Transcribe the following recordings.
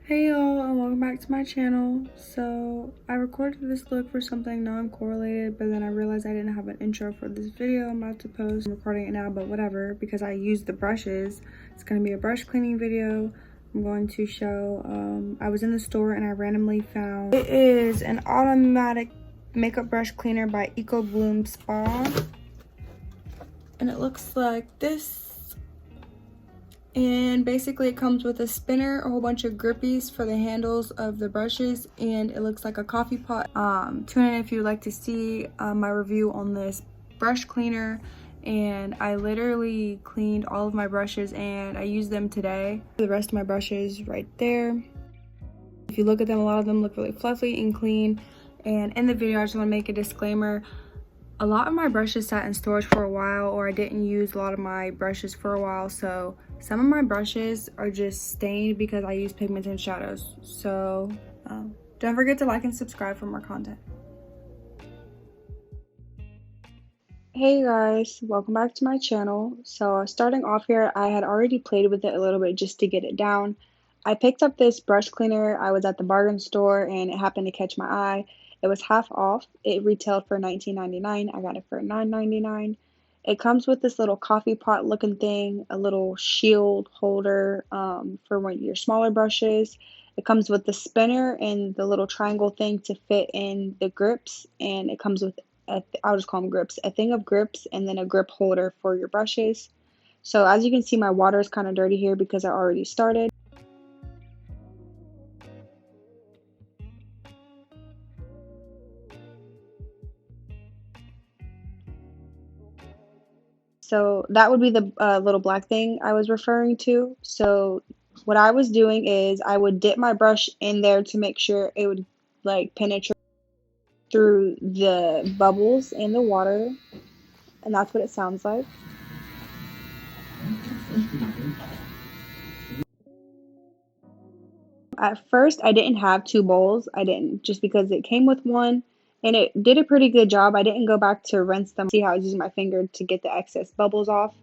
Hey y'all, and welcome back to my channel. So I recorded this look for something non-correlated, but then I realized I didn't have an intro for this video I'm about to post. I'm recording it now, but whatever, because I used the brushes. It's going to be a brush cleaning video. I'm going to show, I was in the store and I randomly found, it is an automatic makeup brush cleaner by ecobloom Spa. And it looks like this. And basically it comes with a spinner, a whole bunch of grippies for the handles of the brushes, and it looks like a coffee pot. Tune in if you would like to see my review on this brush cleaner. And I literally cleaned all of my brushes and I used them today. The rest of my brushes right there. If you look at them, a lot of them look really fluffy and clean. And in the video, I just want to make a disclaimer. A lot of my brushes sat in storage for a while, or I didn't use a lot of my brushes for a while, so some of my brushes are just stained because I use pigments and shadows. So don't forget to like and subscribe for more content. Hey guys, welcome back to my channel. So starting off here, I had already played with it a little bit just to get it down. I picked up this brush cleaner. I was at the bargain store and it happened to catch my eye. It was half off. It retailed for $19.99. I got it for $9.99. It comes with this little coffee pot looking thing, a little shield holder for one of your smaller brushes. It comes with the spinner and the little triangle thing to fit in the grips, and it comes with I'll just call them grips, a thing of grips, and then a grip holder for your brushes. So as you can see, my water is kind of dirty here because I already started. So that would be the little black thing I was referring to. So what I was doing is I would dip my brush in there to make sure it would like penetrate through the bubbles in the water, and that's what it sounds like. At first, I didn't have two bowls. I didn't, just because it came with one and it did a pretty good job. I didn't go back to rinse them. See how I was using my finger to get the excess bubbles off.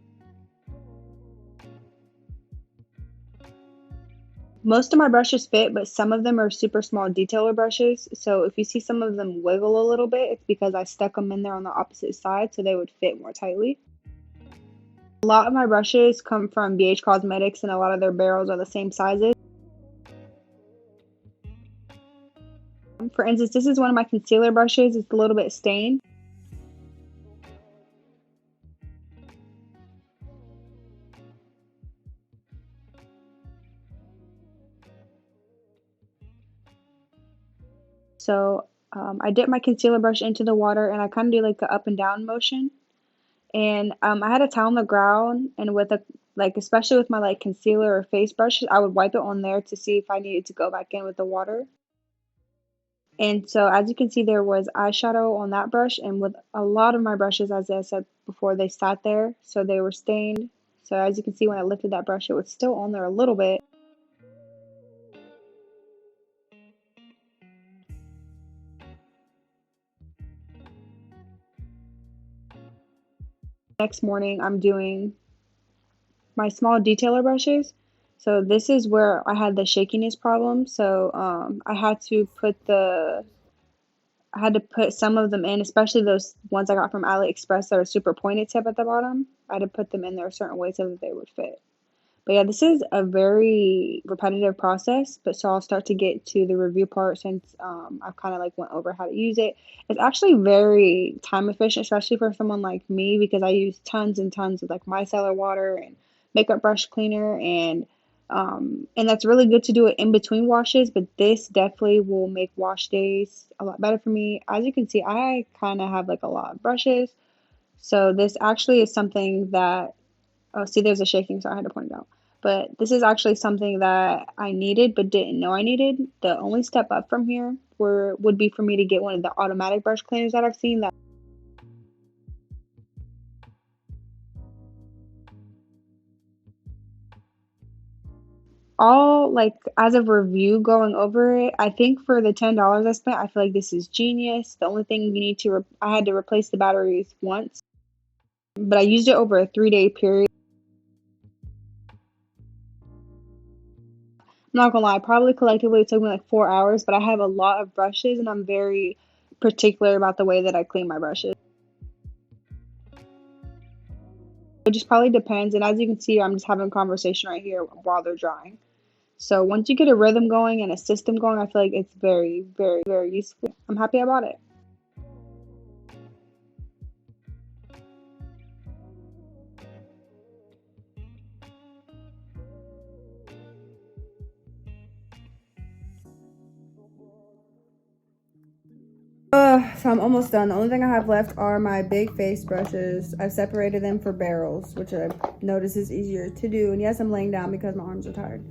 Most of my brushes fit, but some of them are super small detailer brushes. So if you see some of them wiggle a little bit, it's because I stuck them in there on the opposite side so they would fit more tightly. A lot of my brushes come from BH Cosmetics and a lot of their barrels are the same sizes. For instance, this is one of my concealer brushes. It's a little bit stained. So I dip my concealer brush into the water and I kind of do like an up and down motion. And I had a towel on the ground, and with a especially with my like concealer or face brushes, I would wipe it on there to see if I needed to go back in with the water. And so as you can see, there was eyeshadow on that brush, and with a lot of my brushes, as I said before, they sat there, so they were stained. So as you can see, when I lifted that brush, it was still on there a little bit. Next morning, I'm doing my small detailer brushes. So this is where I had the shakiness problem. So I had to put some of them in, especially those ones I got from AliExpress that are super pointed tip at the bottom. I had to put them in there a certain way so that they would fit. But yeah, this is a very repetitive process, but so I'll start to get to the review part since I've kind of like went over how to use it. It's actually very time efficient, especially for someone like me, because I use tons and tons of like micellar water and makeup brush cleaner, and that's really good to do it in between washes, but this definitely will make wash days a lot better for me. As you can see, I kind of have like a lot of brushes, so this actually is something that, oh, see, there's a shaking, so I had to point it out. But this is actually something that I needed but didn't know I needed. The only step up from here would be for me to get one of the automatic brush cleaners that I've seen that all like as a review going over it, I think for the $10 I spent, I feel like this is genius. The only thing you need to I had to replace the batteries once, but I used it over a 3-day period. not gonna lie, probably collectively it took me like 4 hours, but I have a lot of brushes and I'm very particular about the way that I clean my brushes. It just probably depends, and as you can see, I'm just having a conversation right here while they're drying. So once you get a rhythm going and a system going, I feel like it's very, very, very useful. I'm happy I bought it. So I'm almost done. The only thing I have left are my big face brushes. I've separated them for barrels, which I've noticed is easier to do. And yes, I'm laying down because my arms are tired.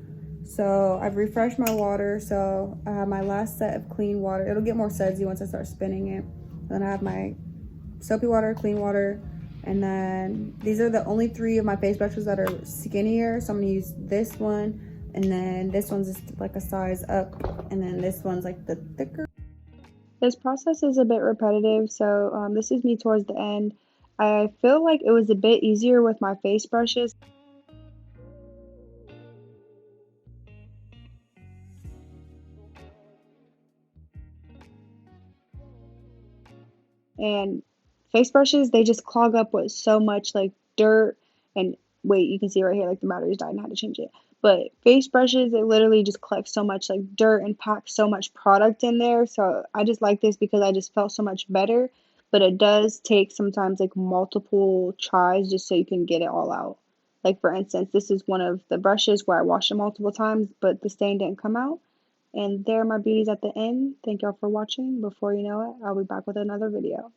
So I've refreshed my water. So I have my last set of clean water. It'll get more sudsy once I start spinning it. Then I have my soapy water, clean water, and then these are the only 3 of my face brushes that are skinnier. So I'm gonna use this one, and then this one's just like a size up, and then this one's like the thicker. This process is a bit repetitive, so this is me towards the end. I feel like it was a bit easier with my face brushes. And face brushes, they just clog up with so much like dirt and wait, you can see right here like the battery's died and I had to change it. But face brushes, it literally just collects so much like dirt and packs so much product in there. So I just like this because I just felt so much better. But it does take sometimes like multiple tries just so you can get it all out. Like for instance, this is one of the brushes where I washed it multiple times, but the stain didn't come out. And there are my beauties at the end. Thank y'all for watching. Before you know it, I'll be back with another video.